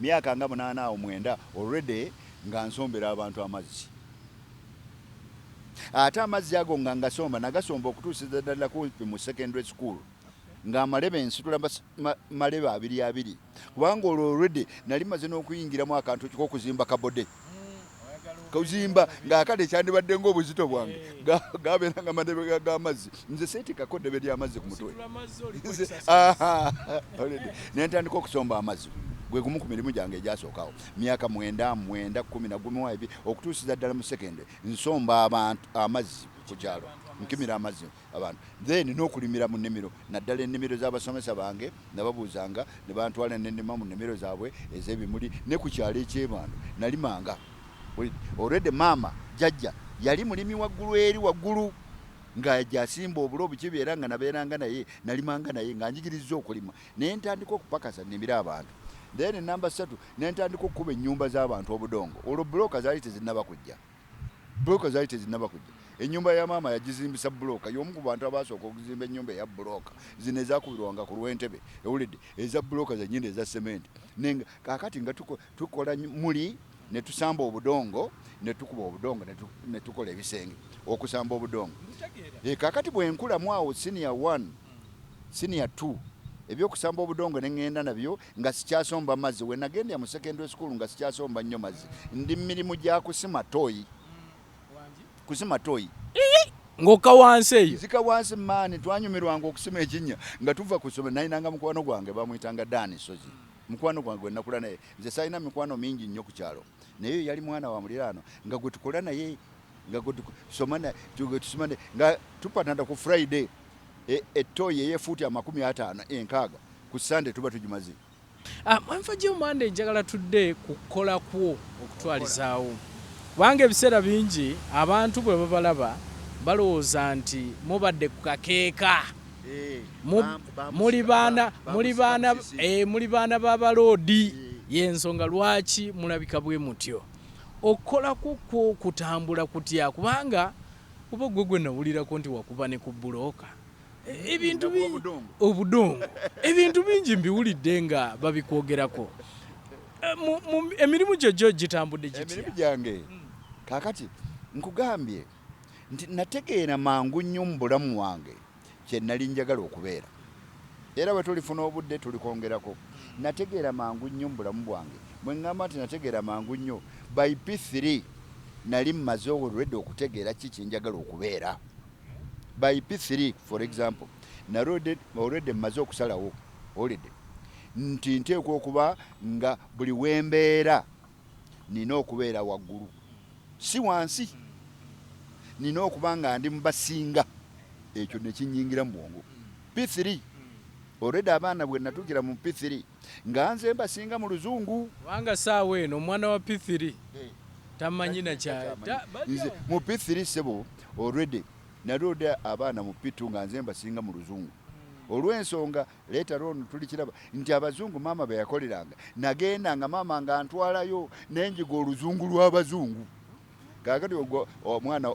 myaka nga 8 awo 9 already nga nsombera abantu amazzi. Ate amazzi ago nga ngasomba nagasomba okutuusiza ddala kumpi mu secondary school nga amalebe nsitula malebe 2 kubanga olwo already nali maze n'okuyingiramu akantu k'okuzimba kabode kuzimba ng'akade kyandibadde ng'obuzito bwange gabeera nga malebe g'amazzi nze seetikako ddebe ly'amazzi ku mutwe ne ntandika okusomba amazzi gwe gumu ku mirimu gyange egyasookawo myaka 9 10 11 okutuusiza ddala mu secondary nsomba abantu amazzi ku kyalo nkimira amazzi abantu then n'okulimira mu nnimiro naddala ennimiro z'abasomesa bange nababuuzanga ne bantwala n'ennima mu nnimiro zaabwe ez'ebimuli ne ku kyalo ekyebando nalimanga already maama jjajja yali mulimi waggulu eri waggulu nga jasimba obulo bukibeera nga nabeeranga naye nalimanga naye nga njigiriza okulima naye ntandika okupakasa nnimira abantu. Then number 3 nentandika okukuba ennyumba z'abantu obudongo olwo buloka zaali tezinnaba kujja ennyumba ya maama yagizimbisa buloka y'omu ku bantu abaasooka okuzimba ennyumba eya buloka zino ezakubirwanga ku Lwentebe ewulidde eza buloka zennyini eza sementi nenga kaakati nga tukola muli ne tusamba obudongo ne tukuba obudongo ne tukola ebisenge okusamba obudongo kaakati bwe nkulamu awo senior 1 senior 2 ebyokusamba obudongo neŋŋenda nabyo nga sikyasomba mazzi we nagendya mu secondary school nga sikyasomba nnyo mazzi ndi mirimu gya kusima toyi ng'okka wansi eyo zika wansi maani twanyumirwanga okusima ekinnya nga tuva kusoma nayinanga mukwano gwange bamuyitanga Dani Sozi mukwano gwange gwe nakula naye nze sayina mikwano mingi nnyo ku kyalo naye yali mwana wa muliraano nga gwe tukola naye nga gwe tusoma nga tupatanda ku Friday etoyi eyefuuti 50 enkaaga ku Sunday tuba tugimaze. Mwanfa gye Monday njagala tudde kukola kwo okutwalizaawo kubanga ebiseera bingi abantu bwe babalaba balowooza nti mubadde ku kakeeka muli baana b'abaloodi y'ensonga lwaki mulabika bwe mutyo okukola kukwo kutambula kutya kubanga kuba gwe nawulirako nti wakuba ne ku bulooka ebintu obudongo ebintu bingi mbiwulidde nga babikwogerako emirimu gyo gitambudde gitya emirimu gyange kaakati nkugambye nti nategeera mangu nnyo mu bulamu wange kye nali njagala okubeera era bwe tulifuna obudde tulikwongerako nategeera mangu nnyo mu bulamu bwange bwe ŋŋamba nti nategeera mangu nnyo by P3 nali mmaze already okutegeera ki kye njagala okubeera by P3 for example already mmaze okusalawo already nti nteekwa okuba nga buli wembeera nina okubeera waggulu si wansi nina okuba nga ndi mubasinga ekyo nekinyingira mu bwongo P3 already abaana bwe natuukira mu P3 nga nze mbasinga mu luzungu kubanga saawa eno omwana wa P3 tamanyi na nze mu P3 sebo already nalode abaana mu P2 nga nze mbasinga mu luzungu olw'ensonga later on tulikiraba nti abazungu maama be yakoleranga nagendanga maama nga ntwalayo nenjiga oluzungu lw'abazungu kaakati omwana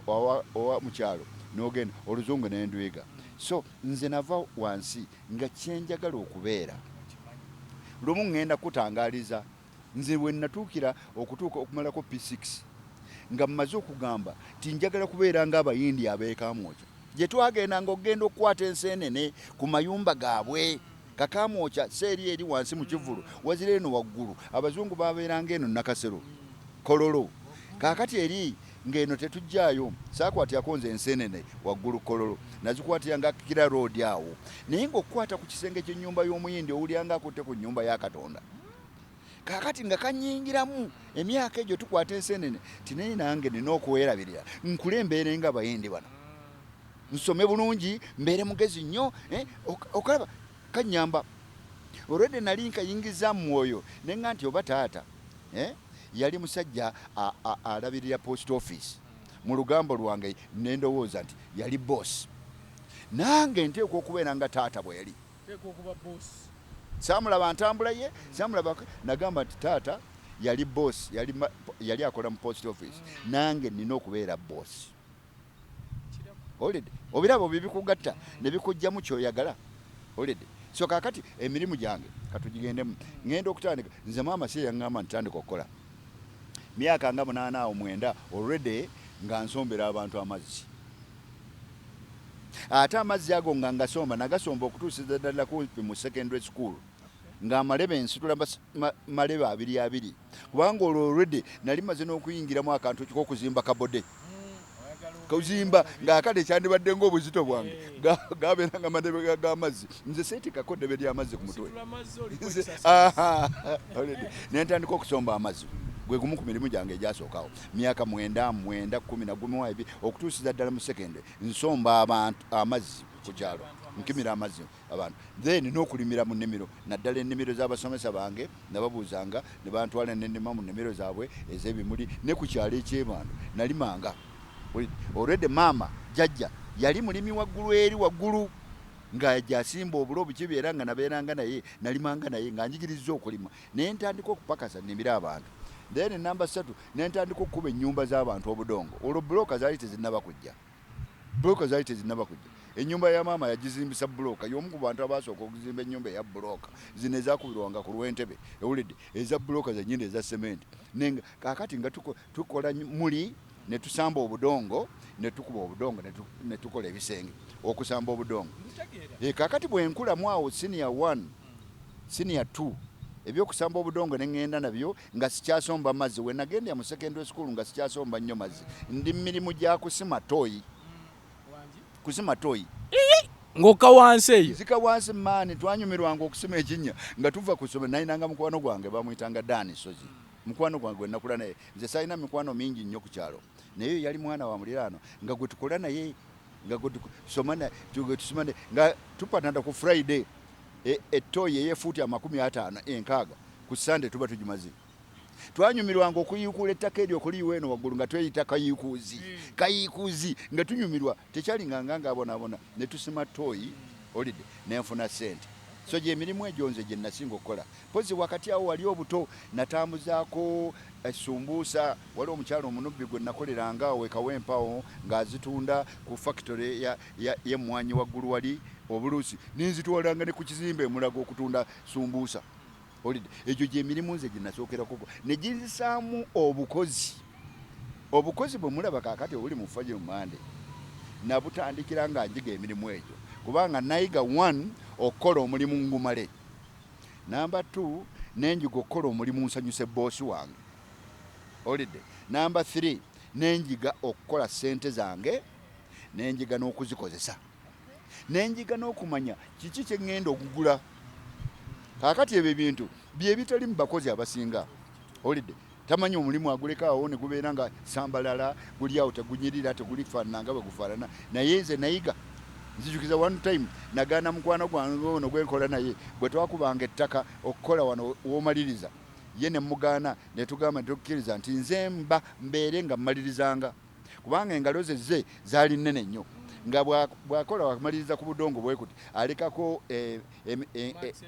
owa mukyalo n'ogenda oluzungu nendwiga so nze nava wansi nga kyenjagala okubeera lumu ŋŋenda kutangaaliza nze bwe natuukira okumalako P6 nga mmaze okugamba nti njagala kubeera ng'abayindi ab'ekamwokya gye twagendanga okugenda okukwata enseenene ku mayumba gaabwe kakamwokya seeri eri wansi mu kivulu wazira eno waggulu abazungu babeeranga eno nakasero kololo kaakati eri ng'eno tetujjaayo saakwatiyako nze enseenene waggulu kololo nazikwatiranga Kira Road awo naye ng'okukwata ku kisenge ky'ennyumba y'omuyindi owulyanga akutte ku nnyumba ya Katonda kaakati nga kanyingiramu emyaka egyo tukwata enseenene tinaye nange nina okuweerabirira nkule mbeere nga abayindi bano nsome bulungi mbeere mugezi nnyo okulaba kanyamba already nali nkayingiza mu mwoyo nenga nti oba taata yali musajja alabirira post office mu lugambo lwange nendowooza nti yali boss nange nteekwa okubeera nga taata bwe yali saamulaba ntambula ye saamulaba nagamba nti taata yali boss yali akola mu post office nange nina okubeera boss already obirabo bibikugatta ne bikujjamu kyoyagala already so kakati emirimu gyange katugigendemu ngenda okutandika nze maama si yaŋŋamba ntandika okukola myaka nga 8 awo 9 already nga nsombera abantu amazzi ate amazzi ago nga ngasomba nagasomba okutuusiza ddala kumpi mu secondary school nga amalebe nsitula malebe 2 kubanga olwo already nali maze n'okuyingiramu akantu k'okuzimba kabode kuzimba ng'akade kyandibadde ng'obuzito bwange gabeera nga madebe g'amazzi nze seetikako ddebe ly'amazzi ku mutwe nentandika okusomba amazzi gwe gumu ku mirimu gyange egyasookawo myaka 9 10 okutuusiza ddala mu secondary nsomba abantu amazzi ku kyalo nkimira amazzi abantu then n'okulimira mu nnimiro naddala ennimiro z'abasomesa bange nababuuzanga ne bantwala n'ennima mu nnimiro zaabwe ez'ebimuli ne ku kyalo eky'ebando nalimanga already maama jjajja yali mulimi waggulu eri waggulu nga jasimba obulo bukibeera nga nabeeranga naye nalimanga naye nga njigiriza okulima naye ntandika okupakasa nnimira abantu then namba 3 nentandika okukuba ennyumba z'abantu obudongo olwo buloka zaali tezinnaba kujja ennyumba ya maama yagizimbisa buloka y'omu ku bantu abasooka okuzimba ennyumba eya buloka zino ezakubirwanga ku Lwentebe ewulidde eza buloka zennyini eza sementi nenga kakati nga tukola muli ne tusamba obudongo ne tukuba obudongo ne tukola ebisenge okusamba obudongo kakati bwe nkulamu awo senior 1 senior 2 ebyokusamba obudongo ne ngenda nabyo nga sikyasomba mazzi we nagendya mu secondary school nga sikyasomba nnyo mazzi ndi mirimu gya kusima toyi ng'okka wansi eyo zika wansi maani twanyumirwanga okusima ekinnya nga tuva kusoma nayinanga mukwano gwange bamuyitanga Dani Sozi mukwano gwange gwe nakula naye nze sayina mikwano mingi nnyo ku kyalo naye yali mwana wa muliraano nga gwe tukola naye nga gwe tusoma nga tupatanda ku Friday etoyi eyefuuti 50 enkaaga ku Sunday tuba tugimaze twanyumirwanga okuyikuula ettaka eryo okuliiwa eno waggulu nga tweyita kayiikuuzi nga tunyumirwa tekyalinga nga abonaabona ne tusima toyi olidde nenfuna sente so gy'emirimu egyo nze gye nasinga okukola pozi wakati awo wali obuto natambuzaako esumbuusa wali omukyalo omunubbi gwe nakoleranga awo ekawempa ng'azitunda ku factory y'emmwanyi waggulu wali obuluusi ninzitwalanga ne ku kizimbe emulago okutunda sumbuusa olidde egyo gy'emirimu nze gye nasookerako ne ginzisaamu obukozi bwe mulaba kaakati obuli mu Fajr Monday nabutandikira nga njiga emirimu egyo kubanga nayiga 1 okukola omulimu ngumale namba 2 nenjiga okukola omulimu nsanyuse boosi wange olidde namba 3 nenjiga okukola sente zange nenjiga n'okuzikozesa nenjiga n'okumanya kiki kye ŋŋenda okugula kaakati ebyo ebintu bye bitali mu bakozi abasinga olidde tamanyi omulimu agulekaawo ne gubeera nga sambalala guli awo tegunyirira tegulifaanana nga bwe gufaanana naye nze nayiga nzijukiza one time nagaana mukwano gwange ono gwenkola naye bwe twakubanga ettaka okukola wano w'omaliriza ye ne mugaana ne tugamba tukkiriza nti nze mbeere nga mmalirizanga kubanga engalo ze zaali nnene nnyo nga bwakola wamaliriza ku budongo bwekuti alekako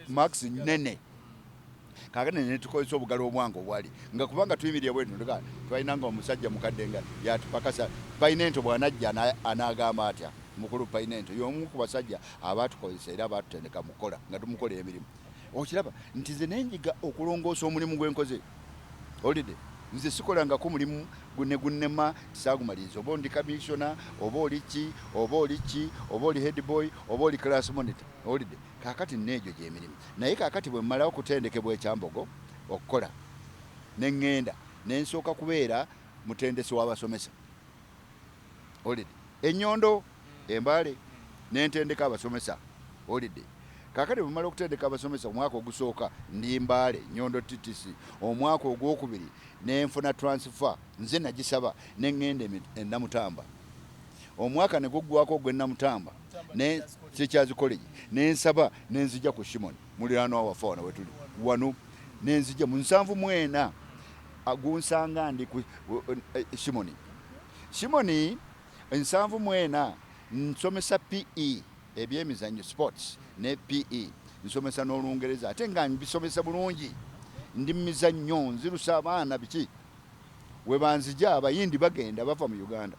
max nnene kakane ne tukozesa obugalo obwange obwali nga kubanga tuyimirira bwe tuno twalinanga omusajja mukadde nga yatupakasa painento bw'anajja anaagamba atya mukulu painento y'omu ku basajja abaatukozesa era abaatutendeka mukola nga tumukolera emirimu okiraba nti nze nenjiga okulongoosa omulimu gwenkoze olidde nze sikolangako mulimu gunnema saagumaliriza oba ndi commissioner oba oli ki oba oli head boy oba oli class monitor olidde kaakati neegyo gy'emirimu naye kaakati bwe mmalawo kutendekebwa ekyambogo okukola ne ŋŋenda ne nsooka kubeera mutendesi w'abasomesa olidde Ennyondo Embale nentendeka abasomesa olidde kaakati bwe mmala okutendeka abasomesa omwaka ogusooka ndi Mbale Nnyondo TTC omwaka ogwokubiri nenfuna transfer nze nagisaba ne ŋŋenda Namutamba omwaka ne guggwako ogw'Ennamutamba ne Teachers College nensaba nenzija ku Shimoni muliraano waffe wano wetuli wano nenzija mu 7 agunsanga ndi ku Shimoni 7 nsomesa PE ebyemizannyo sports ne PE nsomesa n'Olungereza ate nga mbisomesa bulungi ndi mizannyo nzirusa abaana biki we banzija abayindi bagenda bava mu Uganda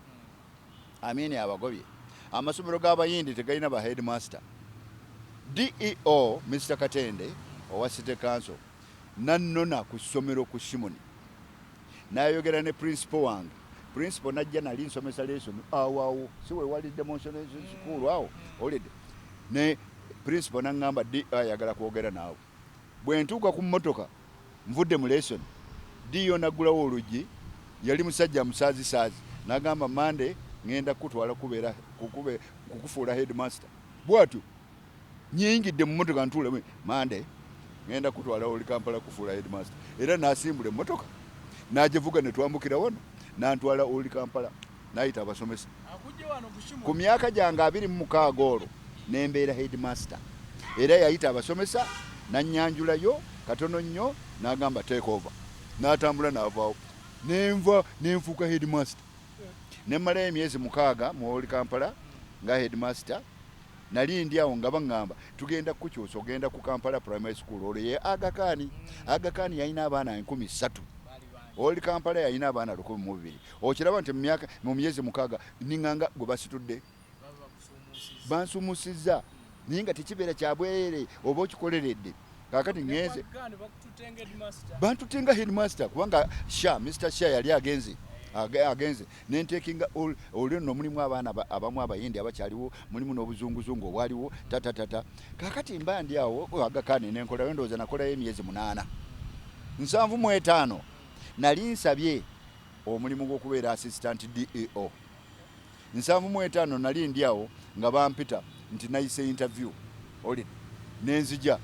amini abagobye amasomero g'abayindi tegalina ba headmaster DEO Mr. Katende owa City Council nannona ku ssomero ku Shimoni n'ayogera ne principal wange. Principal najja nali nsomesa lesson awo siwe wali demonstration school awo olide ne principal nangamba ayagala kwogera naawe. Bwe ntuuka ku mmotoka nvudde mu lesson DEO naggulawo oluggi, yali musajja musaazi n'agamba Mande ngenda kutwala kukufuula headmaster. Bwatyo nyingidde mu mmotoka ntuule Mande ngenda kutwala oli Kampala kufuula headmaster. Era n'asimbula emmotoka n'agivuga ne twambukira wano n'antwala oli Kampala n'ayita abasomesa. Ku myaka gyange 26 olwo n'embeera headmaster. Era yayita abasomesa n'annyanjulayo katono nnyo n'agamba take over. N'atambula n'avaawo. Nenfuuka headmaster. Nemmalayo emyezi 6 mu oli Kampala nga headmaster. Nali ndi awo nga baŋŋamba tugenda kukyusa ogenda ku Kampala primary school olwo ye Aga Khan yalina abaana 13,000. Oli Kampala yalina abaana 12,000. Okiraba nti mu myezi 6 niŋŋanga gwe basitudde bansumusizza naye nga tekibeera kya bwerere oba okikoleredde. Kaakati ngenze bantutenga headmaster kubanga Mr. Sha yali agenze nentekinga olwo nno mulimu abaana abamu abayindi abakyaliwo, mulimu n'obuzunguzungu obwaliwo tatatata. Kaakati mba ndi awo Aga Khan nenkolayo ndowooza nakolayo emyezi 8. 75 nali nsabye omulimu gw'okubeera assistant DEO. 75 nali ndi awo nga bampita nti nayise interview oli nenzija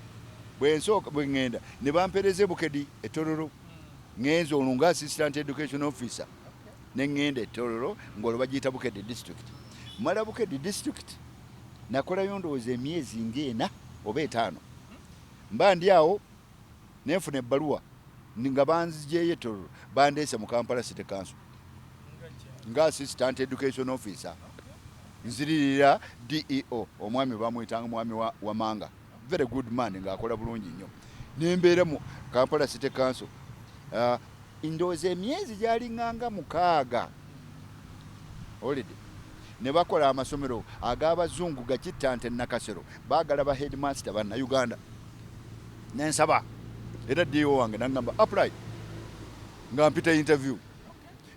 bwe ngenda ne bampereze Bukedi Etororo ngenzo olwo nga assistant education officer nengenda Etororo ng'olwo bagiyita Bukedi district. Mala Bukedi district nakolayo ndowooza emyezi ng'ena oba 5. Mba ndi awo nenfuna ebbaluwa nga banzijeeyo Etororo bandeese mu Kampala City Council nga assistant education officer. Nziririra DEO omwami bamuyitanga mwami wa Manga, very good man ng'akola bulungi nnyo. Nembeera mu Kampala City Council ndowooza emyezi gyali ŋŋanga 6 olide ne bakola amasomero ag'abazungu gakittante Nakasero baagala ba headmaster banna Uganda. Nensaba era DEO wange nangamba apply nga mpita interview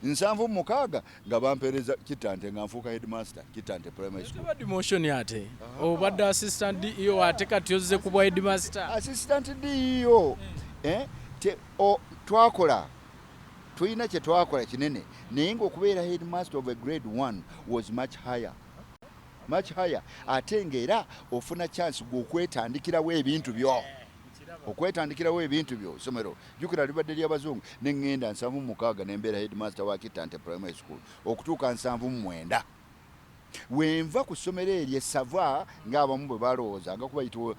76 nga bampereza Kittante nga nfuuka headmaster Kittante primary school. Teba demotion yate obadde assistant DEO ate kati ozze kubwa headmaster. Assistant DEO twakola tulina kye twakola kinene naye ng'okubeera headmaster of a grade 1 was much higher. Ate ng'era ofuna chance gw'okwetandikirawo ebintu byo. Okwetandikirawo ebintu byo somero jukira libadde ly'abazungu nengenda 76 nembeera headmaster wa Kittante primary school okutuuka 79. Wenva ku ssomero eryo Sava ng'abamu bwe balowooza nga kuba yitibwa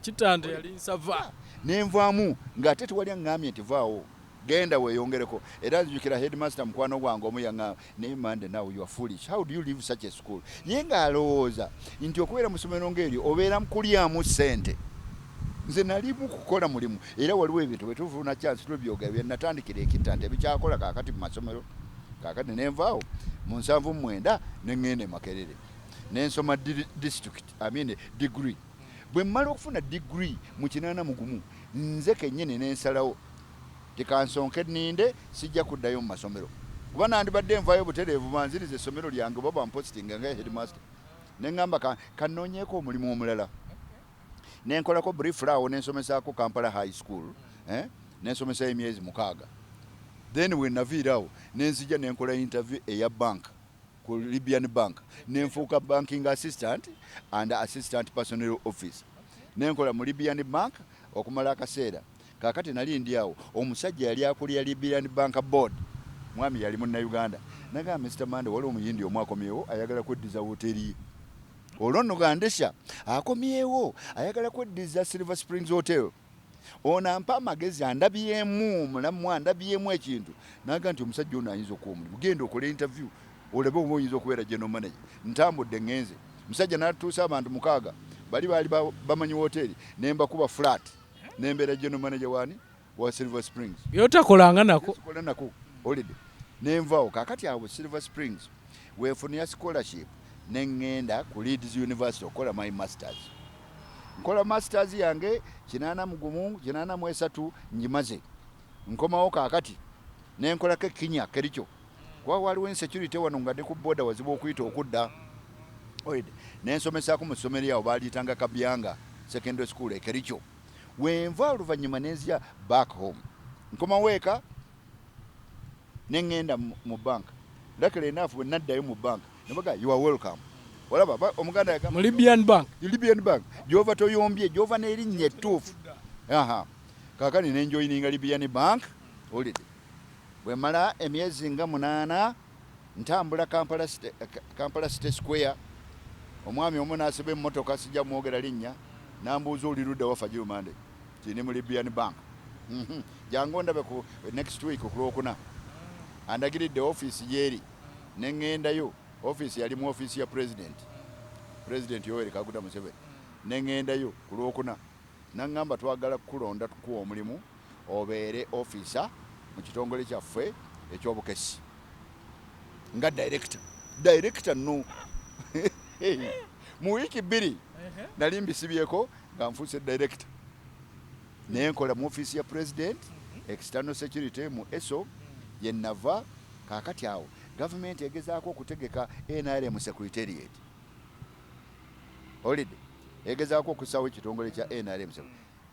Kittante yali Sava. Nenvaamu ng'ate tewali aŋŋambye nti vaawo genda weeyongereko. Era nzijukira headmaster mukwano gwange omu yaŋŋamba naye Mande now you are foolish, how do you leave such a school? Ye ng'alowooza nti okubeera mu ssomero ng'eryo obeera mu kulyamu ssente. Nze nali mu kukola mulimu era waliwo ebintu bwe tufuna chance tubyogera bye natandikira Kittante bikyakola kaakati mu masomero. Kaakati nenvaawo mu 79 nengenda Makerere nensoma district degree. Bwe mmala okufuna degree mu 81 nze kennyini nensalawo tikansonke ninde sijja kuddayo mu masomero kuba nandibadde nvaayo butereevu banziriza essomero lyange oba bampositinga nga headmaster. Nengamba kannoonyeeko omulimu omulala. Nenkolako brief awo nensomesaako Kampala High School nensomesa emyezi 6. Then we naviirawo nenzija nenkola interview eya bank ku Libyan Bank nenfuuka banking assistant and assistant personnel officer. Nenkola mu Libyan Bank okumala akaseera. Kaakati nali ndi awo omusajja yali akulira Libyan Bank board mwami yali Munnayuganda. Nagamba Mr. Mande waliwo omuyindi omu akomyewo ayagala kweddiza wooteeri ye. Olwo nno gandesha akomyewo ayagala kweddiza Silver Springs Hotel. Ono ampa amagezi andabyemu omulamu andabyemu ekintu. Naga nti omusajja ono ayinza okuwa omulimu. Genda okola interview olabe oba oyinza okubeera general manager. Ntambudde ngenze. Musajja n'atuusa abantu 6 bali bamanyi wooteeri nembakuba flat nembeera general manager wa Silver Springs. Byotakolanga nako. Kola nako holiday. Nenvaawo kaakati awo Silver Springs weefunira scholarship nengenda ku Leeds University okola my masters. nkola masters yange 83 njimaze nkomawo kaakati nenkolako Kenya Kericho kuba waliwo insecurity wano nga ndi ku boda wazibu okuyita okudda nensomesako mu ssomero yawo baaliyitanga Kabyanga secondary school e Kericho wenva oluvannyuma nenzija back home nkomawo eka nengenda mu banka luckily enough bwe naddayo mu banka nebaga you are welcome olaba omuganda yagamba mu Libyan Bank gyova toyombye gyova n'erinnya ettuufu kaakani nenjoyininga Libyan Bank olide bwe mala emyezi nga 8 ntambula Kampala City Square omwami omu n'asiba emmotoka sijja mwogera linnya nambuuza oli ludda wafa Jumande kini mu Libyan Bank jangu ndabe ku next week ku Lwokuna andagiridde office yeeri nengendayo office yali mu office ya president Yoweri Kaguta Museveni nengendayo ku Lwokuna nangamba twagala kulonda tukuwa omulimu obeere officer mu kitongole kyaffe ekyobukesi nga director no mu wiki 2 nali mbisibyeko nga nfuuse director nenkola mu office ya president external security mu ESO yenava kaakati awo government egezaako okutegeka NRM secretariat holiday egezaako okusawo ekitongole kya NRM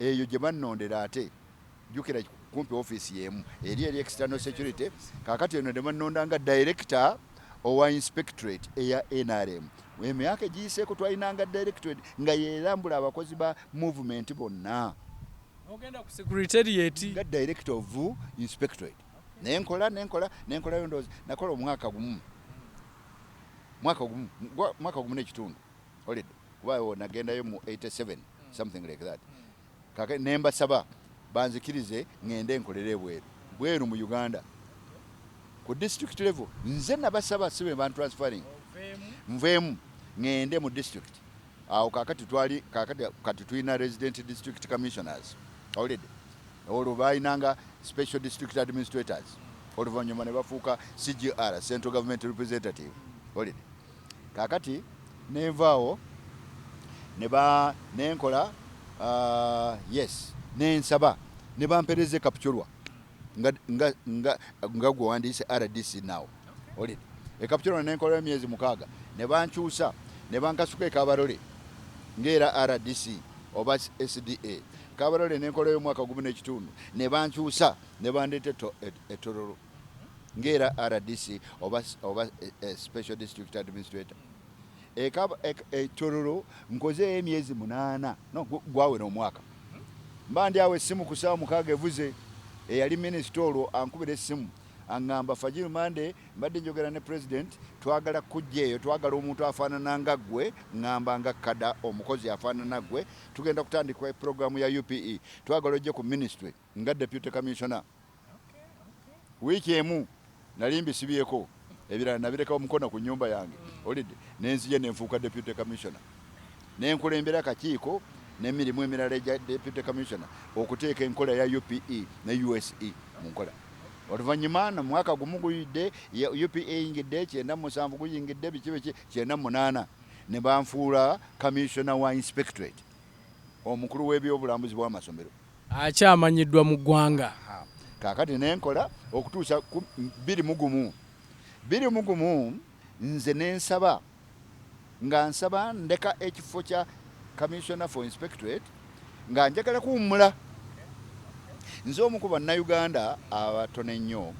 eyo gye bannondera ate jukira kumpi office yemu eri external security kaakati eno demannondanga director owa inspectorate eya NRM emyaka egiyiseeko twalinanga directorate nga yerambula abakozi ba movement bonna ogenda ku secretariat nga director of inspectorate nenkola yondoozi nakola omwaka gumu n'ekitundu olide kuba nagendayo mu 87 something like that kaka nembasaba banzikirize ngende nkolere bweru mu Uganda ku district level nze nabasaba sibe ban transferring nvemu ngende mu district awo kakati tulina resident district commissioners already olwo bayinanga special district administrators oluvannyuma ne bafuuka CGR central government representative already kakati nevaawo nenkola nensaba ne bampereze kapchorwa nga gwe wandiise RDC nawo olide ekapchorwa nenkola emyezi 6 ne bankyusa ne bankasuka ekabarole ng'era RDC oba SDA kabarole nenkola y'omwaka 10 n'ekitundu ne bankyusa ne bandeeta etororo ng'era RDC oba special district administrator etororo nkoze emyezi 8 no gwawera omwaka mbandi awe essimu ku ssaawa 6 evuze eyali minisita olwo ankubira essimu aŋŋamba Fajil Mande mbadde njogera ne president twagala kujja eyo twagala omuntu afaanana nga ggwe ŋŋamba nga kada omukozi afaanana ggwe tugenda kutandika programu ya UPE twagala ojje ku ministry nga deputy commissioner wiiki emu nali mbisibyeko ebirala nabirekawo mukono ku nnyumba yange olidde nenzije nenfuuka deputy commissioner nenkulembera akakiiko n'emirimu emirala egya deputy commissioner okuteeka enkola ya UPE ne USE mu nkola oluvannyuma na mwaka gumu guyidde UPE yingidde 97 guyingidde biki 98 ne banfuula commissioner wa inspectorate omukulu w'ebyobulambuzi bw'amasomero akyamanyiddwa mu ggwanga kaakati nenkola okutuusa 21 nze nensaba nga nsaba ndeka ekifo kya commissioner for inspectorate nga njagala kuwummula nze omu ku bannayuganda abatono ennyo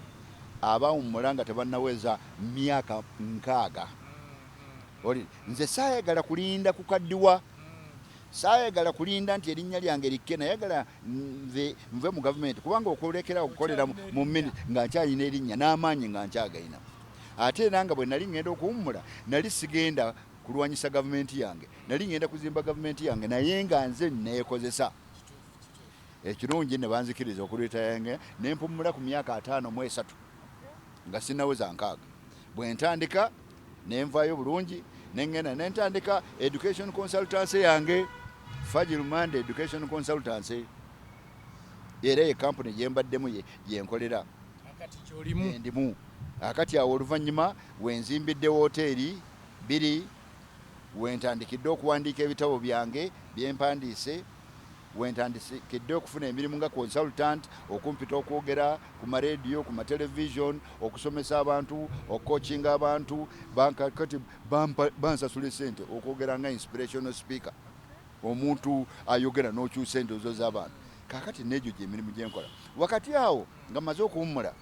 abawummula nga tebannaweza myaka 6 oli nze saayagala kulinda kukaddiwa saayagala kulinda nti erinnya lyange likke nayagala nve mu gavumenti kubanga okulekera okukolera mu nga nkyalina erinnya n'amaanyi nga nkyagayina ate era nga bwe nali ngenda okuwummula nali sigenda kulwanyisa gavumenti yange nali ngenda kuzimba gavumenti yange naye nga nze neekozesa ekirungi ne banzikiriza okuleeta yange nempumula ku myaka 53 nga sinaweza 6 bwe ntandika nenvaayo bulungi nengenda nentandika education consultancy yange Fajil Mande education consultancy era ye company gyembaddemu yenkolera ndimu akati awo oluvannyuma wenzimbiddeo hoteeri 2 wentandikidde okuwandiika ebitabo byange byempandiise, wentandikidde okufuna emirimu nga consultant, okumpita okwogera ku marediyo, ku matelevision, okusomesa abantu, okucoachinga abantu, kati bansasula sente okwogera nga inspirational speaker, omuntu ayogera n'okyusa endowooza z'abantu. Kakati n'egyo gy'emirimu gye nkola. Wakati awo nga maze okuwummula,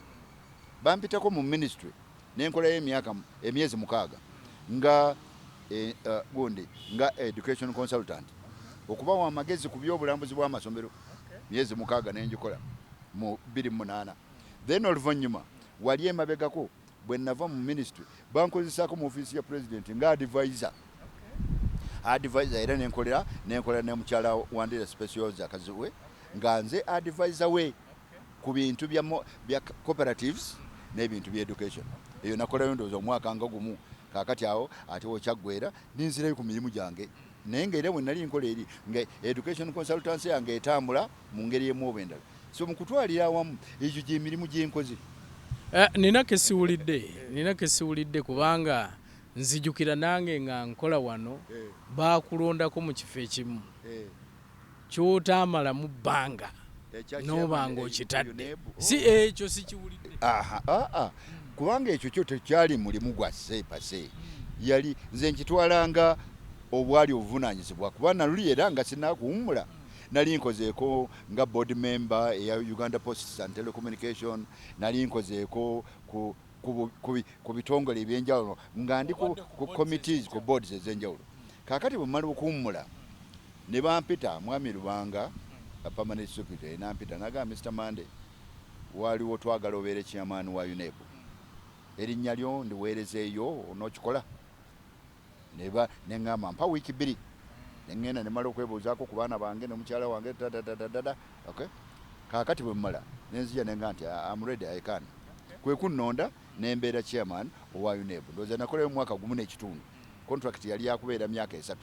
bampitako mu ministry n'enkolayo emyezi 6 nga gundi nga education consultant, okubawa amagezi ku byobulambuzi bw'amasomero. Myezi 6 n'engikola mu 2008. Then oluvannyuma wali emabegako bwe nava mu ministry bankozesaako mu ofiisi ya president nga advisor era nenkola ne mukyala Wandera Specials akaziwe nga nze advisor we ku bintu bya cooperatives n'ebintu bya education. Eyo nakolayo ndowooza omwaka nga gumu. Kakati awo ate okyaggwera ninzirayo ku mirimu gyange naye nga era bwe nali nkola eri nga education consultancy yange etambula mu ngeri emu oba endala. So mu kutwalira awamu egyo gy'emirimu gye nkoze. Nina kesiwulidde kubanga nzijukira nange nga nkola wano bakulondako mu kifo ekimu kyotamala mu bbanga n'obanga okitadde. Si ekyo sikiwulidde. Kubanga ekyo kyo tekyali mulimu gwa seepase, yali nze nkitwalanga obwali obuvunaanyizibwa kuba naluli era nga sinnakuwummula. Nali nkozeeko nga board member eya Uganda Posts and Telecommunication, nali nkozeeko ku bitongole ebyenjawulo nga ndi ku committees, ku boards ez'enjawulo. Kaakati bwe mmala okuwummula ne bampita Mwami Lubanga permanent secretary nampita nagamba Mr. Mande waliwo twagala obeere chairman wa UNEP. Erinnya lyo ndiweerezeeyo onookikola. Neŋŋamba mpa wiiki 2 neŋŋenda ne mala okwebuuzaako ku baana bange ne mukyala wange dadadadada. Okay. Kaakati bwe mmala nenzija nenga nti I'm ready, I can. Kwe kunnonda nembeera chairman owa UNEP. Ndowooza nakolayo omwaka gumu n'ekitundu. Contract yali yakubeera myaka 3.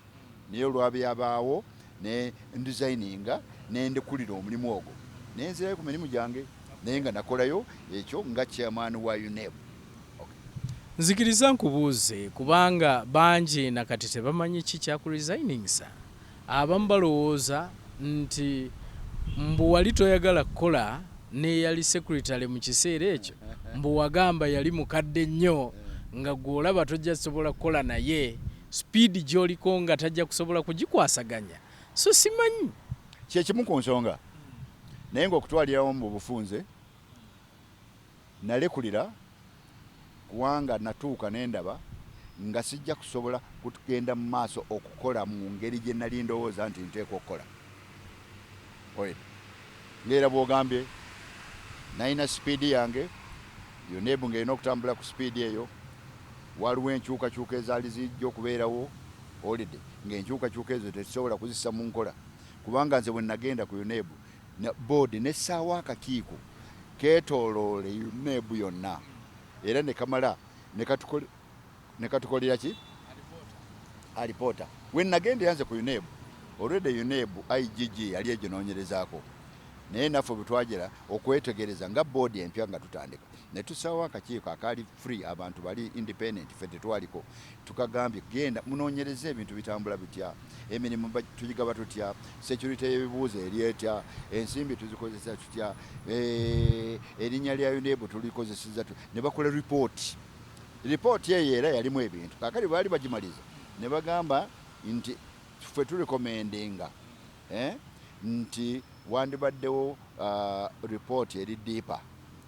Naye olwabyabaawo ne designinga ne ndikulira omulimu ogwo. Nenzirayo ku mirimu gyange naye nga nakolayo ekyo nga chairman wa UNEP. Nzikiriza nkubuuze kubanga bangi nakati tebamanyi ki kyakuresigningsa. Abamu balowooza nti mbu wali toyagala kukola ne yali secretary mu kiseera ekyo, mbu wagamba yali mukadde nnyo nga gw'olaba tojja kusobola kukola naye, speed gy'oliko nga tajja kusobola kugikwasaganya. So simanyi kyekimu ku nsonga naye ng'okutwalirawo mu bufunze nalekulira kubanga natuuka n'endaba nga sijja kusobola kugenda mu maaso okukola mu ngeri gye nali ndowooza nti nteekwa okukola. Ng'era bw'ogambye nalina sipiidi yange, UNEP ng'erina okutambula ku sipiidi eyo. Waliwo enkyukakyuka ezaali zijja okubeerawo holiday ng'enkyukakyuka ezo tezisobola kuzissa mu nkola kubanga nze bwe nagenda ku UNEP board n'essaawa akakiiko keetooloole UNEP yonna era ne kamala ne katukolera ki alipoota. We nagenda yanze ku UNEP already UNEP IGG yali eginoonyerezaako naye naffe bwe twagera okwetegereza nga board empya nga tutandika ne tusaawa akakiiko akaali free, abantu bali independent, ffe tetwaliko. Tukagambye genda munoonyereze ebintu bitambula bitya, emirimu tugigaba tutya, security y'ebibuuzo eri etya, ensimbi tuzikozesa tutya, erinnya lya UNEP tulikozeseza tutya. Ne bakola report eyo era yalimu ebintu. Kaakali baali bagimaliza ne bagamba nti ffe tulikomendinga nti wandibaddewo report eri deeper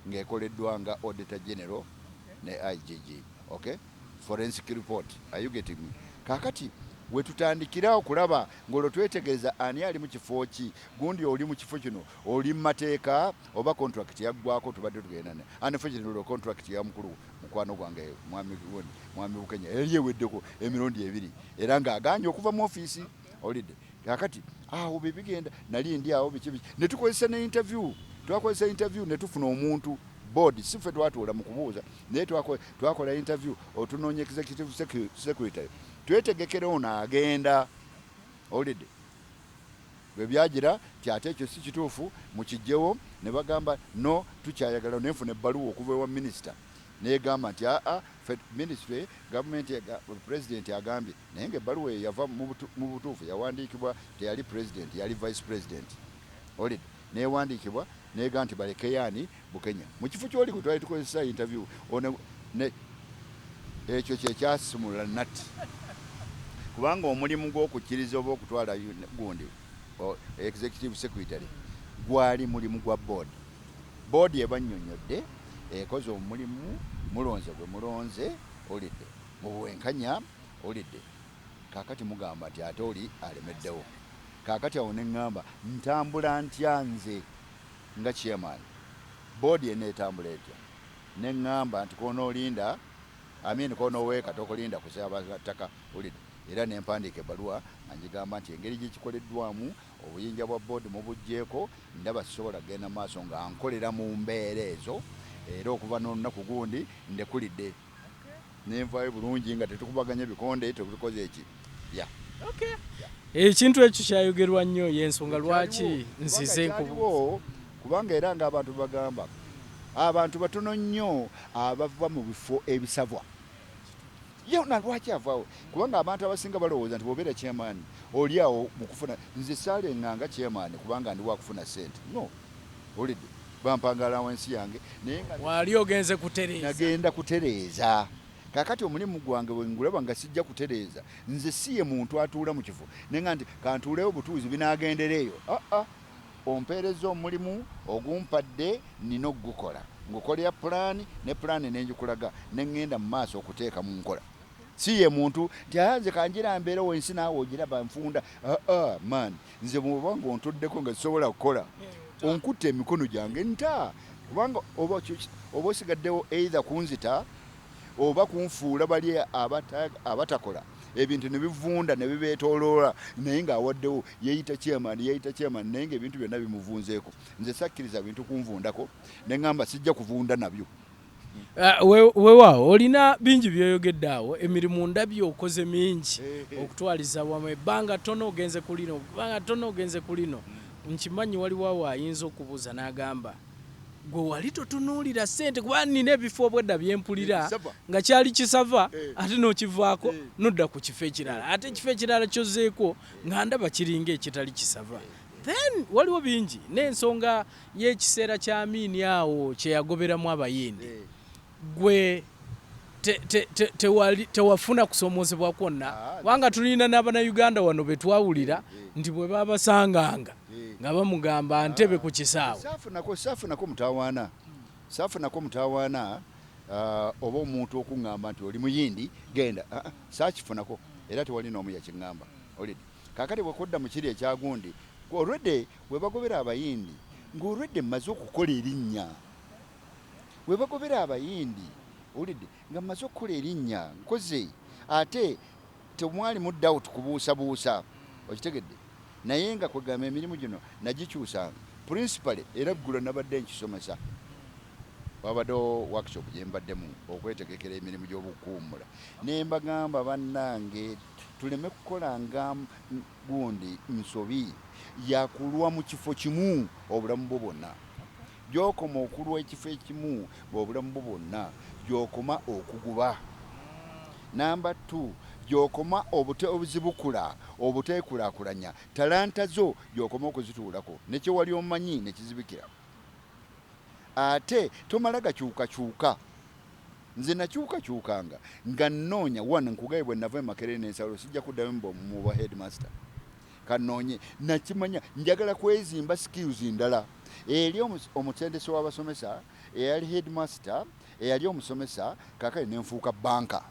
ng'ekoleddwa nga Auditor General ne IGG. Okay? Forensic report. Are you getting me? Kaakati we tutandikira okulaba ng'olwo twetegereza ani ali mu kifo ki, gundi oli mu kifo kino, oli mu mateeka oba contract yaggwako tubadde tugenda ne. Unfortunately contract ya mukulu mukwano gwange Mwami Bukenya yali eweddeko emirundi 2 era ng'aganye okuva mu ofiisi holiday. Kaakati awo bibigenda nali ndi awo biki ne tukozesa ne interview. Twakozesa interview ne tufuna omuntu board si ffe twatuula mu kubuuza naye twakola interview otunoonya executive secretary twetegekera ono agenda holiday. Bwe byagira ti ate ekyo si kituufu mukijjewo ne bagamba no tukyayagala nenfuna ebbaluwa okuva ewa minisita negamba nti ministry gavumenti president agambye naye ngaebbaluwa yava mu butuufu yawandiikibwa teyali president yali vice president olid newandiikibwa negamba nti balekeyo ani Bukenya mu kifo kyoli kwe twali tukozesa interview ekyo kyekyasumulula nati kubanga omulimu gw'okukkiriza oba okutwala gundi executive secretary gwali mulimu gwa board ebannyonnyodde ekoze omulimu mulonze gwe mulonze olidde mu bwenkanya olidde kakati mugamba nti ate oli alemeddewo kakati awo neŋŋamba ntambula ntya nze nga chairman board yenna etambula etya neŋŋamba nti konoolinda konooweeka tokulinda kusaba ttaka olidde era nempandiika ebbaluwa angigamba nti engeri gyekikoleddwamu obuyinja bwa board mubugjeeko ndaba sisobola genda maaso nga nkolera mu mbeera ezo era okuva n'olunaku gundi ndekulidde nenvaayo bulungi nga tetukubaganya bikonde tetukoze eki ekintu ekyo kyayogerwa nnyo yensonga lwaki nzize kubanga era ng'abantu bagamba abantu batono nnyo abava mu bifo ebisavwa yona lwaki avaawo kubanga abantu abasinga balowooza nti bobeera chairman oli awo mukufuna nze saalenganga chairman kubanga ndi wakufuna sente no olidde bampangala wansi yange naye wali ogenze kutereeza nagenda kutereeza kakati omulimu gwange bwengulaba nga sijja kutereeza nze siye muntu atuula mu kifo nenga nti kantuulewo butuuzi binaagendereeyo ompeereza omulimu ogumpadde nina okugukola ngukolera pulaani ne pulaani nenjikulaga neŋŋenda mu maaso okuteeka mu nkola siye muntu nti nze kanjira mbeera wensi naawe ogiraba nfunda man nze mubanga ontuddeko nga sisobola kukola onkutte emikono gyange nta kubanga oba osigaddewo either kunzita oba kunfuula bali abatakola ebintu ne bivunda ne bibeetooloola naye ng'awaddewo yeeyita chairman naye ng'ebintu byonna bimuvunzeeko nze sakkiriza bintu kunvundako ne ŋŋamba sijja kuvunda nabyo. Weewaawo olina bingi byoyogedde awo emirimu ndabyo okoze mingi okutwaliza wamu ebbanga ttono ogenze ku lino nkimanyi waliwo awo ayinza okubuuza n'agamba gwe wali totunuulira ssente kuba nina ebifo obwedda byempulira nga kyali kisava ate n'okivaako nodda ku kifo ekirala ate ekifo ekirala kyozzeeko nga ndaba kiringa ekitali kisava then waliwo bingi n'ensonga y'ekiseera kya Amini awo kyeyagoberamu abayindi gwe tewafuna kusoomozebwa kwonna kubanga tulina n'abannayuganda wano be twawulira nti bwe babasanganga nga bamugamba Ntebe ku kisaawe saafunako mutawaana oba omuntu okuŋŋamba nti oli muyindi genda saakifunako era tewali n'omu yakiŋŋamba olidde kakati bwekudda mu kiri ekyagundi olwedde we bagobera abayindi ng'olwedde mmaze okukola erinnya we bagobera abayindi olidde nga mmaze okukola erinnya nkoze ate temwali mu doubt kubuusabuusa okitegedde naye nga kwegamba emirimu gino nagikyusanga principally era ggula nabadde nkisomesa wabaddewo workshop gye mbaddemu okwetegekera emirimu gy'obukuumula ne mbagamba bannange tuleme kukolanga gundi nsobi yakulwa mu kifo kimu obulamu bwo bwonna gy'okoma okulwa ekifo ekimu bw'obulamu bwo bwonna gy'okoma okuguba namba 2 gy'okoma obuzibukula obuteekulaakulanya talanta zo gy'okoma okuzituulako nekyo wali omanyi nekizibikira ate tomala gakyukakyuka nze nakyukakyukanga nga nnoonya wana nkugaye bwe nava emakerere n'ensalo sijja kuddayo mu bwa headmaster kanoonye nakimanya njagala kwezimba skills ndala eri omutendesi w'abasomesa eyali headmaster eyali omusomesa kakale nenfuuka banka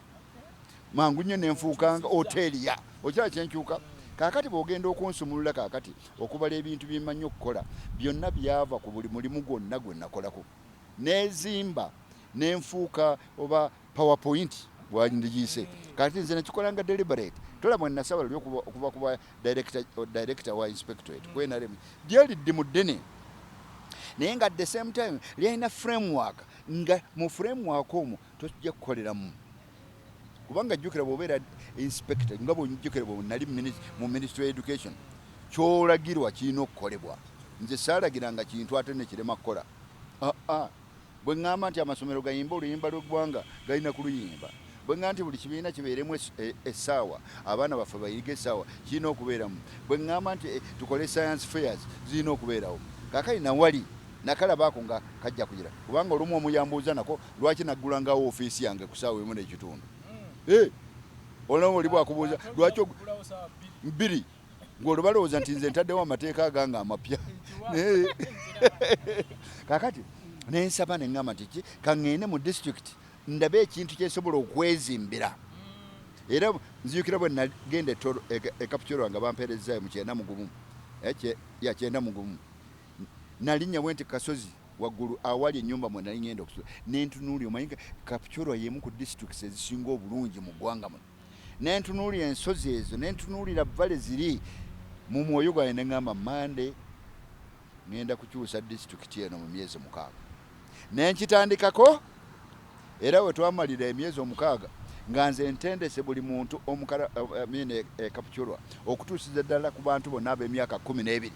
mangu nnyo nenfuukanga hoteliya okiraba kyenkyuka kakati bw'ogenda okunsumulula kakati okubala ebintu byemanyi okukola byonna byava ku buli mulimu gwonna gwe nakolako nezimba nenfuuka oba powerpoint bwandigiise kati nze nakikolanga deliberate tolabwe nasaba luli okuva kuba director wa inspectorate kwenaremu lyalidde mu ddene naye nga at the same time lyalina framework nga mu framework omwo tojja kukoleramu kubanga jjukira bw'obeera inspector nga bwonjjukira bwe nali mu ministry of education kyolagirwa kirina okukolebwa nze saalagiranga kintu ate nekirema kukola bwe ŋŋamba nti amasomero gayimba oluyimba lw'eggwanga galina kuluyimba, bwe ŋŋamba nti buli kibiina kibeeremu essaawa abaana baffe bayiga essaawa kirina okubeeramu, bwe ŋŋamba nti tukole science fairs zirina okubeerawo. Kaakali nawali nakalabaako nga kajja kugira, kubanga olumu omuyambuuza nako lwaki naggulangawo ofiisi yange ku ssaawa emu n'ekitundu. Olwo oli bwakubuuza lwaki 2 ng'olwo balowooza nti nze ntaddewo amateeka agange amapya. Kaakati nensaba ne ŋŋamba nti kaŋŋende mu disitulikiti ndabe ekintu kyesobola okwezimbira. Era nzijukira bwe nagenda Kapchorwa nga bampeerezaayo mu 9 nalinnya bwe nti kasozi waggulu awali ennyumba mwe nali ngenda okusula nentunuulira, omanyi Kapchorwa y'emu ku disitulikiti ezisinga obulungi mu ggwanga muno. Nentunuulira ensozi ezo, nentunuulira vale ziri mu mwoyo gwange ne ŋŋamba Mande ngenda kukyusa disitulikiti eno mu myezi 6. Nenkitandikako, era we twamalira emyezi 6 nga nze ntendese buli muntu Kapchorwa okutuusiza ddala ku bantu bonna ab'emyaka 12.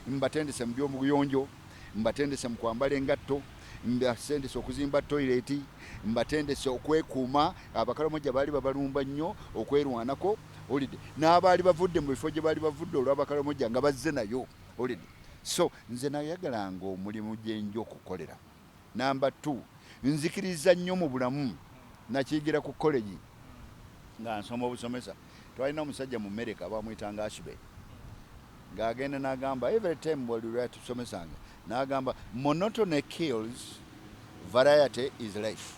Mbatendese mu by'omuyonjo, mbatendese mu kwambala engatto, mbatendese okuzimba toyireti, mbatendese okwekuuma. Abakalamojja baali babalumba nnyo okwerwanako, olidde, n'abaali bavudde mu bifo gye baali bavudde olw'abakalamojja nga bazze nayo, olidde. So nze nayagalanga omulimu gye nja okukolera. Namba 2, nzikiriza nnyo mu bulamu, nakiyigira ku college nga nsoma obusomesa. Twalina omusajja mu America bamuyitanga Ashby, ng'agenda n'agamba every time bw'olira tusomesanga n'agamba monotony kills, variety is life.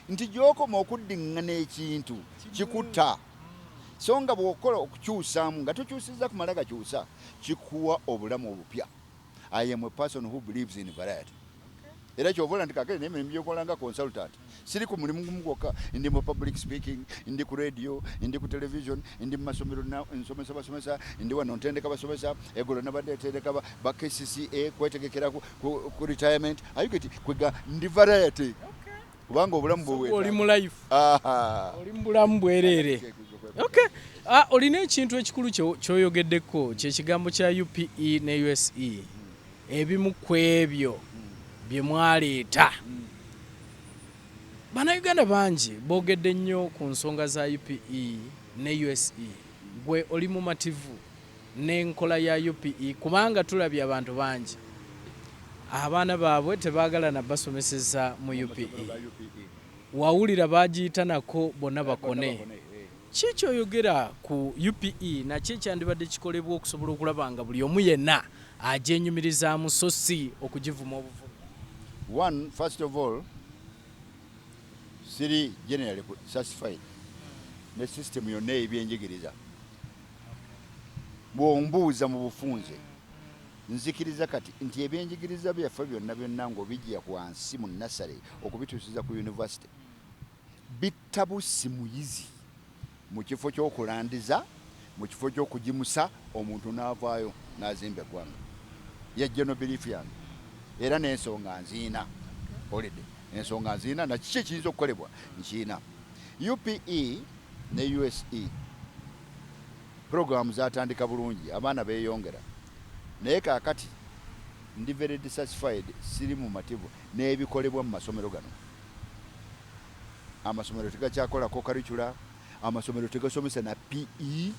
Nti gy'okoma okuddiŋŋana ekintu kikutta, so nga bw'okola okukyusaamu nga tokyusiza kumala gakyusa kikuwa obulamu obupya. I am a person who believes in variety. Era kyovola nti kakale n'emirimu gyokola nga consultant siri ku mulimu gumu gwokka. Ndi mu public speaking, ndi ku radio, ndi ku television, ndi mu masomero nsomesa basomesa, ndi wano ntendeka basomesa, eggulo nabadde ntendeka ba KCCA kwetegekera ku retirement. Ayugeti kwega ndi variety. Kubanga obulamu bwe oli mu life. Oli mu bulamu bwereere. Okay. Olina ekintu ekikulu kyoyogeddeko kyekigambo kya UPE ne USE. Ebimu ku ebyo bye mwaleeta. Bannayuganda bangi boogedde nnyo ku nsonga za UPE ne USE. Gwe oli mumativu n'enkola ya UPE kubanga tulabye abantu bangi abaana baabwe tebaagala na basomeseza mu UPE. Wawulira bagiyita nako bonna bakone. Kiki oyogera ku UPE naki ekyandibadde kikolebwa okusobola okulaba nga buli omu yenna agyenyumirizaamu so si okugivuma obuvumu? One, first of all, siri generally satisfied ne system yonna ebyenjigiriza. Bw'ombuuza mu bufunze nzikiriza kati nti ebyenjigiriza byaffe byonna ng'obijja ku wansi mu nasale okubituusiza ku university bittabusi muyizi mu kifo ky'okulandiza, mu kifo ky'okugimusa omuntu n'avaayo n'azimba eggwanga. Yajja no belief yange era n'ensonga nziina, olidde ensonga nziina na kiki ekiyinza okukolebwa nkiina. UPE ne USE program zatandika bulungi, abaana beeyongera, naye kaakati ndi very dissatisfied, siri mu mativu n'ebikolebwa mu masomero gano. Amasomero tegakyakolako curricula, amasomero tegasomesa na PE,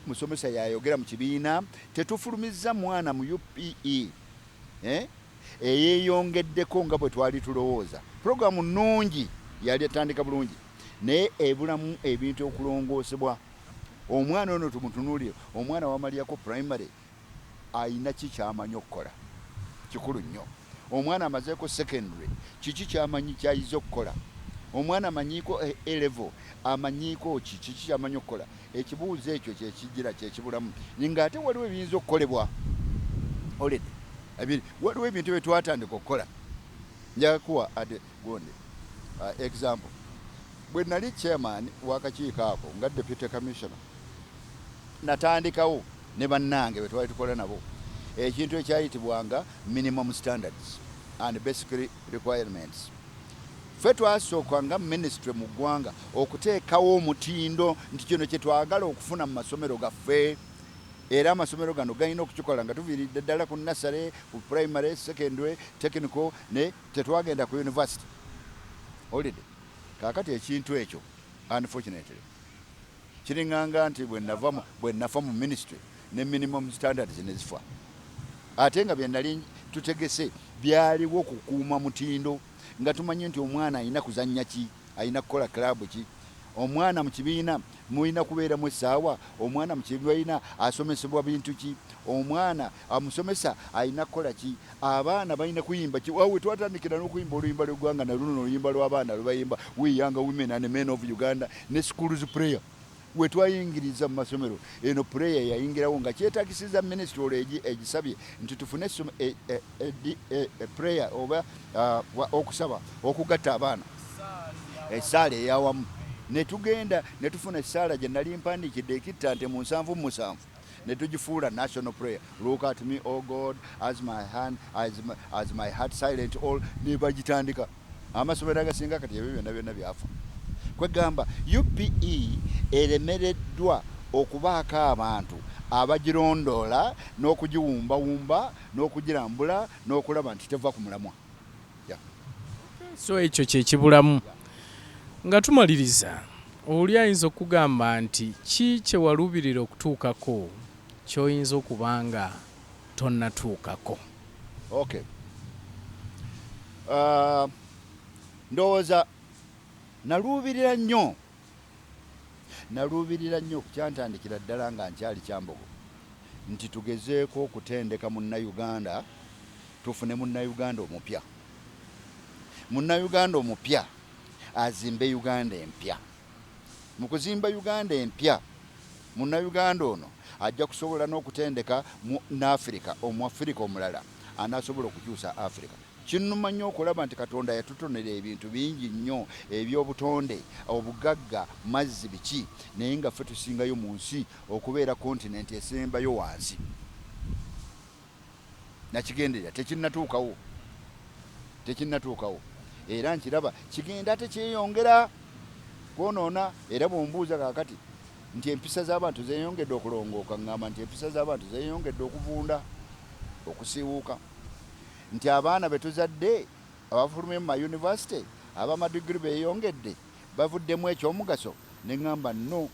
musomesa yayogera mu kibiina. Tetufulumiza mwana mu UPE eyeeyongeddeko nga bwe twali tulowooza. Programu nnungi yali atandika bulungi naye ebulamu ebintu okulongoosebwa. Omwana ono tumutunuulire, omwana wamaliyako primary ayina ki kyamanyi okukola, kikulu nnyo. Omwana amazeeko secondary kiki kyamanyi kyayiza okukola. Omwana amanyiiko A-level amanyiiko kiki kyamanyi okukola. Ekibuuzo ekyo kyekigira kyekibulamu ng'ate waliwo ebiyinza okukolebwa. Olede waliwo ebintu bye twatandika okukola. Njaga kuwa gundi example. Bwe nali chairman w'akakiiko ako nga deputy commissioner, natandikawo ne bannange bwe twali tukola nabo ekintu ekyayitibwanga minimum standards and basic requirements. Ffe twasooka nga ministry mu ggwanga okuteekawo omutindo nti kino kye twagala okufuna mu masomero gaffe. era amasomero gano galina okukikola nga tuviiridde ddala ku nursery, ku primary, secondary, technical ne tetwagenda ku university. Olidde kaakati ekintu ekyo unfortunately kiringanga nti bwe nafa mu ministry ne minimum standards ne zifa, ate nga bye nali tutegese byaliwo okukuuma mutindo nga tumanyi nti omwana alina kuzannya ki, alina kukola club ki, omwana mu kibiina mulina kubeeramu essaawa, omwana mu kibiina asomesebwa bintu ki, omwana amusomesa alina kukola ki, abaana balina kuyimba ki. Wawe twatandikira n'okuyimba oluyimba lw'eggwanga na luno oluyimba lw'abaana lwebayimba We Young Women and Men of Uganda ne schools prayer we twayingiriza mu masomero. Eno prayer yayingirawo nga kyetagisiza ministry olwo egisabye nti tufune prayer oba okusaba okugatta abaana essaala eyawamu. Ne tugenda ne tufuna essaala gye nali mpandiikidde ekittante mu 7 ne tugifuula national prayer. Look at me, oh God, as my heart silent all. Ne bagitandika amasomero agasinga kati ebyo byonna byafa. Kwegamba UPE eremereddwa okubaako abantu abagirondoola n'okugiwumbawumba n'okugirambula n'okulaba nti teva ku mulamwa. So ekyo kyekibulamu. Nga tumaliriza, oli ayinza okugamba nti ki kye walubirira okutuukako ky'oyinza okubanga tonnatuukako? Okay. Ndowooza naluubirira nnyo kukyantandikira ddala nga nkyali Kyambogo nti tugezeeko okutendeka munnayuganda, tufune munnayuganda omupya. Munnayuganda omupya azimbe Uganda empya. Mu kuzimba Uganda empya, munnayuganda ono ajja kusobola n'okutendeka n'Afrika, Omuafrika omulala anaasobola okukyusa Afrika. Kinnuma nnyo okulaba nti Katonda yatutonera ebintu bingi nnyo ebyobutonde, obugagga, mazzi biki, naye nga ffe tusingayo mu nsi okubeera kontinenti esembayo wansi. Nakigenderera tekinnatuukawo. Era nkiraba kigenda tekyeyongera kwonoona. Era bw'ombuuza kaakati nti empisa z'abantu zeeyongedde okulongooka, ngamba nti empisa z'abantu zeeyongedde okuvunda, okusiiwuuka. Nti abaana betuzadde abafulumye mu mayunivasite abamadigiri beeyongedde bavuddemu ekyomugaso. Ne ngamba no,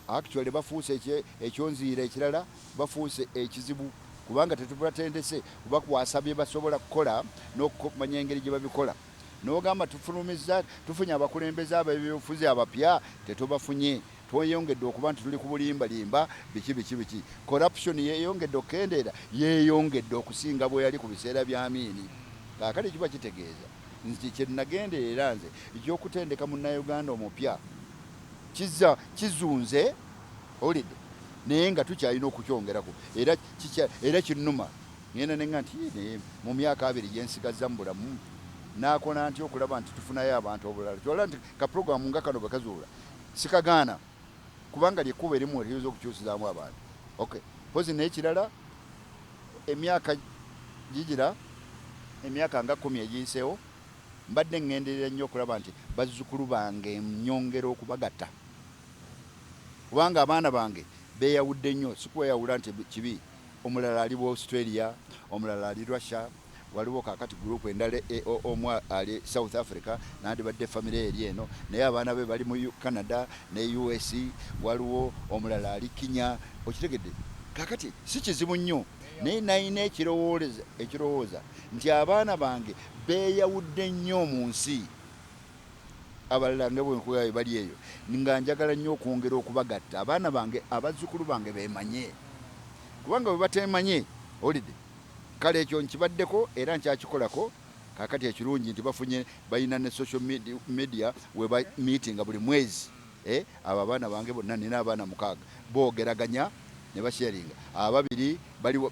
actually bafuuse ekyonziira ekirala, bafuuse ekizibu, kubanga tetubatendese kubakwasa bye basobola kukola n'okumanya engeri gye babikola. N'ogamba tufunye abakulembeze ab'ebyobufuzi abapya, tetubafunye. Tweyongedde okuba nti tuli ku bulimbalimba biki. Corruption yeeyongedde okukendeera, yeeyongedde okusinga bwe yali ku biseera bya Amin. Kaakati kiba kitegeeza nti kye nagenderera nze eky'okutendeka munnayuganda omupya kizunze, olidde, naye nga tukyalina okukyongerako. Era kinnuma ngenda nenga nti mu myaka 2 gye nsigazza mu bulamu naakona nti okulaba nti tufunayo abantu obulala. Kyola nti ka programu nga kano bakazuula sikagaana, kubanga lyekkuba erimu eriyinza okukyusizaamu abantu. Okay, pozi n'ekirala emyaka gigira emyaka nga 10 egiyiseewo mbadde ngenderera nnyo okulaba nti bazzukulu bange nnyongera okubagatta, kubanga abaana bange beeyawudde nnyo. Sikweyawula nti kibi, omulala ali wa Australia, omulala ali Russia, waliwo kaakati group endala omu ali South Africa nandibadde famire eri eno, naye abaana be bali mu Canada ne US, waliwo omulala ali Kenya. Okitegedde kaakati si kizibu nnyo, naye nalina ekirowooza nti abaana bange beeyawudde nnyo mu nsi, abalala nga bwe bali eyo, nga njagala nnyo okwongera okubagatta abaana bange, abazzukulu bange beemanye, kubanga bwe batemanye, olidde, kale ekyo nkibaddeko era nkyakikolako. Kaakati ekirungi nti bafunye balina ne social media we ba meetinga buli mwezi. Abo abaana bange bonna nina abaana 6 boogeraganya ne basharinga. 2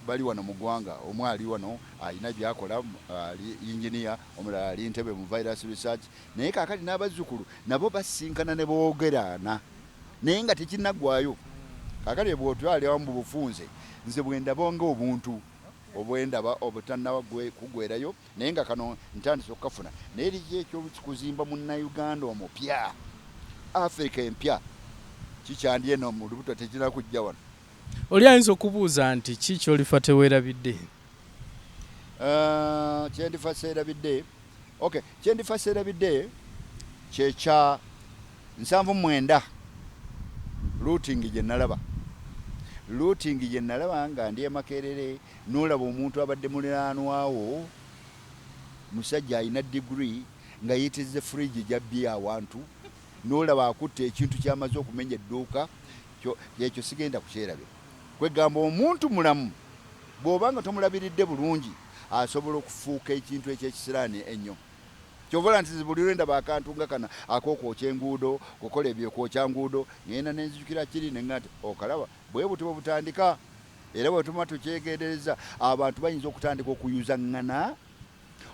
bali wano mu ggwanga, omu ali wano alina byakola, ali engineer, omulala ali Ntebe mu virus research. Naye kaakati n'abazzukulu nabo basinkana ne boogerana, naye nga tekinnaggwayo. Kaakati bw'otwali awamu mu bufunze, nze bwe ndabonga obuntu obwendaba obutannaba kugwerayo, naye nga kano ntandise okukafuna. Naye eriki ekyokuzimba munnayuganda omupya, Africa empya, kikyandye no mu lubuto tekirina kujja wano. oli ayinza okubuuza nti kiki olifa teweerabidde? Kyendifa seerabidde, okay, kyendifa seerabidde kyekya 79 looting gye nalaba nga ndi Makerere, n'olaba omuntu abadde muliraanwawo musajja alina degree nga yeetezze fridge gya bbiya awantu, n'olaba akutte ekintu kyamaze okumenya edduuka, ekyo sigenda kukyerabira. Kwegamba omuntu mulamu bw'obanga tomulabiridde bulungi asobola okufuuka ekintu ekyekisiraani ennyo. Kyovola nti buli lwe ndaba akantu nga kana ak'okwokya enguudo, kukola ebyokwokya nguudo, ngenda ne nzijukira kiri ne ngati okalaba bwe buti bwe butandika. Era bwe tuma tukyegendereza abantu bayinza okutandika okuyuzaŋŋana,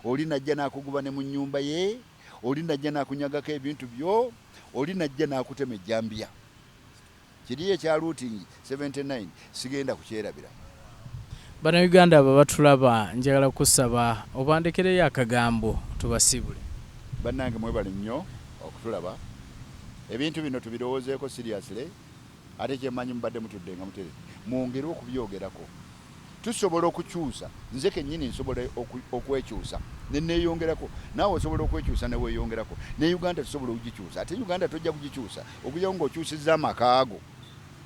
oli najja n'akuguba ne mu nnyumba ye, oli najja n'akunyagako ebintu byo, oli najja n'akutema ejjambiya. Kiri ekya looting 79 sigenda kukyerabira. Bannayuganda abo batulaba, njagala kusaba obandekereyo akagambo tubasibule. Bannange mwebale nnyo okutulaba. Ebintu bino tubirowoozeeko seriously, ate kyemmanyi mubadde mutudde nga mutere mwongere okubyogerako. Tusobola okukyusa, nze kennyini nsobola okwekyusa ne neeyongerako, naawe osobola okwekyusa ne weeyongerako. Ne Uganda tusobola okugikyusa, ate Uganda tojja kugikyusa okujja ng'okyusizza amaka ago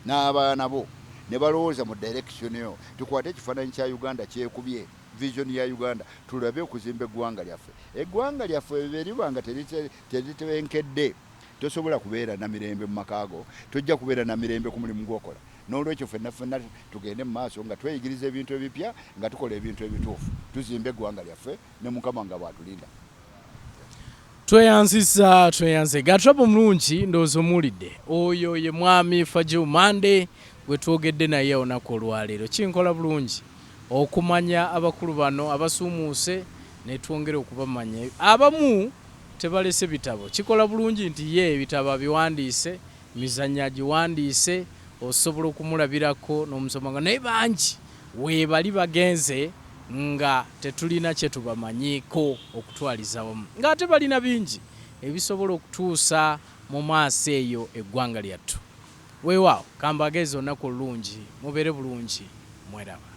n'abaana bo ne balowooza mu direction yo. Tukwate ekifaananyi kya Uganda kyekubye vision ya Uganda, tulabe okuzimba eggwanga lyaffe. Eggwanga lyaffe bwe libanga teritebenkedde, tosobola kubeera na mirembe mu maka ago, tojja kubeera na mirembe ku mulimu gw'okola. N'olwekyo ffenna tugende mu maaso nga tweyigiriza ebintu ebipya, nga tukola ebintu ebituufu, tuzimbe eggwanga lyaffe ne Mukama nga bw'atulinda. Tweyanze Gatrabo mulungi ndowooza omuwulidde. Oyo ye mwami Fajil Mande gwe twogedde naye olunaku olwaleero. Kinkola bulungi okumanya abakulu bano abasuumuuse ne twongera okubamanya. Abamu tebalese bitabo. Kikola bulungi nti ye ebitabo abiwandiise, emizannyo agiwandiise, osobola okumulabirako n'omusoma nga naye bangi weebali bagenze nga tetulina kye tubamanyiiko okutwaliza wamu. Ng'ate balina bingi ebisobola okutuusa mu maaso eyo eggwanga lyattu. Weewaawo kambageeza olunaku olulungi, mubeere bulungi, mweraba.